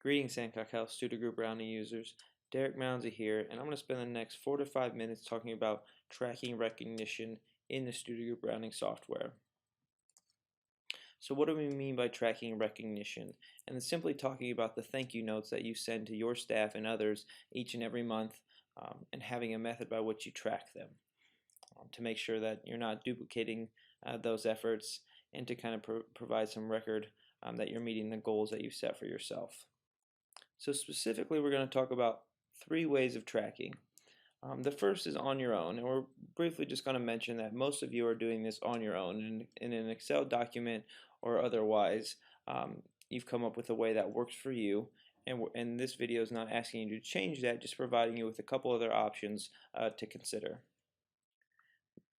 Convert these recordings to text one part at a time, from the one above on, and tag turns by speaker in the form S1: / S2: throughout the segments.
S1: Greetings, Hancock Health Studio Group Rounding users. Derek Moundsey here, and I'm going to spend the next 4 to 5 minutes talking about tracking recognition in the Studio Group Rounding software. So what do we mean by tracking recognition? And it's simply talking about the thank you notes that you send to your staff and others each and every month, and having a method by which you track them to make sure that you're not duplicating those efforts, and to kind of provide some record that you're meeting the goals that you set for yourself. So specifically, we're going to talk about 3 ways of tracking. The first is on your own, and we're briefly just going to mention that most of you are doing this on your own in an Excel document or otherwise. You've come up with a way that works for you, and this video is not asking you to change that, just providing you with a couple other options to consider.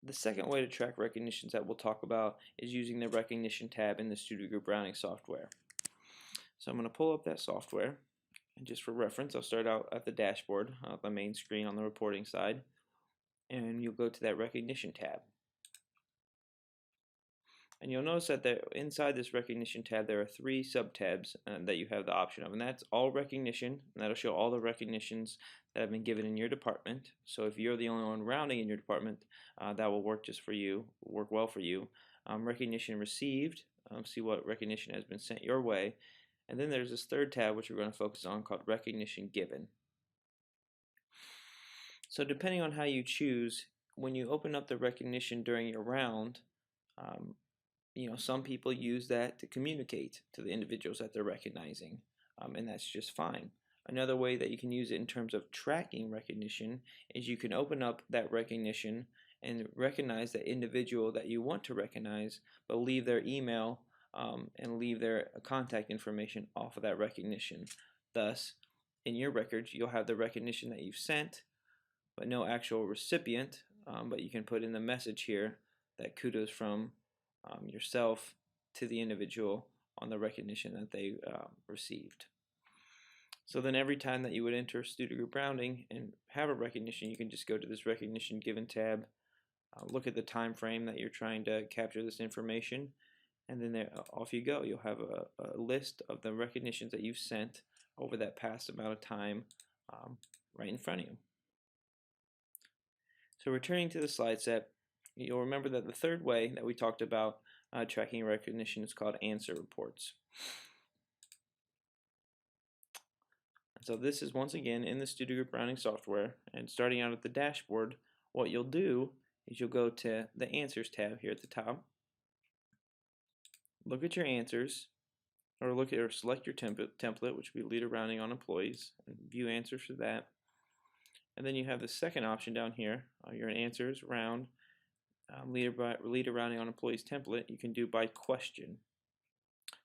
S1: The second way to track recognitions that we'll talk about is using the recognition tab in the Studio Group Rounding software. So I'm going to pull up that software. And just for reference, I'll start out at the dashboard, the main screen on the reporting side, and you'll go to that recognition tab. And you'll notice that inside this recognition tab there are 3 sub-tabs that you have the option of, and that's all recognition, and that'll show all the recognitions that have been given in your department. So if you're the only one rounding in your department, that will work just for you, work well for you. Recognition received, see what recognition has been sent your way. And then there's this third tab which we're going to focus on called recognition given. So depending on how you choose, when you open up the recognition during your round, some people use that to communicate to the individuals that they're recognizing, and that's just fine. Another way that you can use it in terms of tracking recognition is you can open up that recognition and recognize the individual that you want to recognize, but leave their email and leave their contact information off of that recognition. Thus, in your records, you'll have the recognition that you've sent, but no actual recipient, but you can put in the message here that kudos from yourself to the individual on the recognition that they received. So then every time that you would enter Studio Group Rounding and have a recognition, you can just go to this recognition given tab, look at the time frame that you're trying to capture this information, and then off you go. You'll have a list of the recognitions that you've sent over that past amount of time right in front of you. So returning to the slide set, you'll remember that the third way that we talked about tracking recognition is called answer reports. So this is once again in the Studio Group Rounding software, and starting out at the dashboard, what you'll do is you'll go to the Answers tab here at the top, look at your answers, or select your template, which would be leader rounding on employees, and view answers for that. And then you have the second option down here, your answers round, leader rounding on employees template. You can do by question.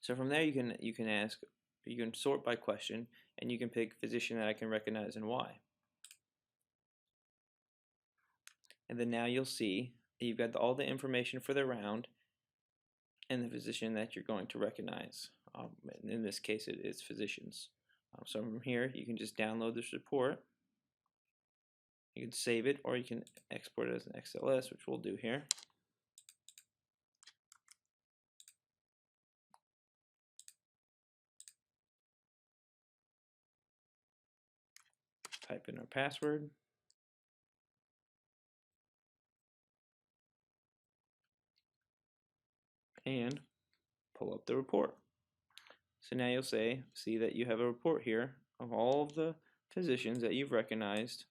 S1: So from there you can sort by question, and you can pick physician that I can recognize and why. And then now you'll see that you've got all the information for the round and the physician that you're going to recognize. In this case, it is physicians. So from here, you can just download this report. You can save it, or you can export it as an XLS, which we'll do here. Type in our password. And pull up the report. So now you'll see that you have a report here of all of the physicians that you've recognized,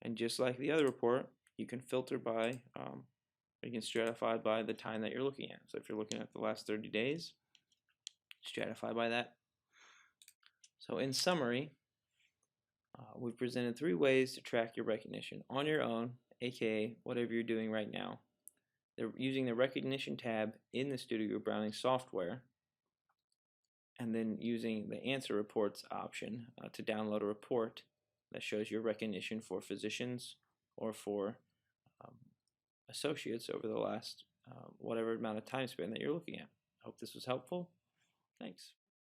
S1: and just like the other report, you can filter by, you can stratify by the time that you're looking at. So if you're looking at the last 30 days, stratify by that. So in summary, we've presented 3 ways to track your recognition on your own, aka whatever you're doing right now. They're using the recognition tab in the Studio Group Rounding software, and then using the answer reports option to download a report that shows your recognition for physicians or for associates over the last whatever amount of time span that you're looking at. I hope this was helpful. Thanks.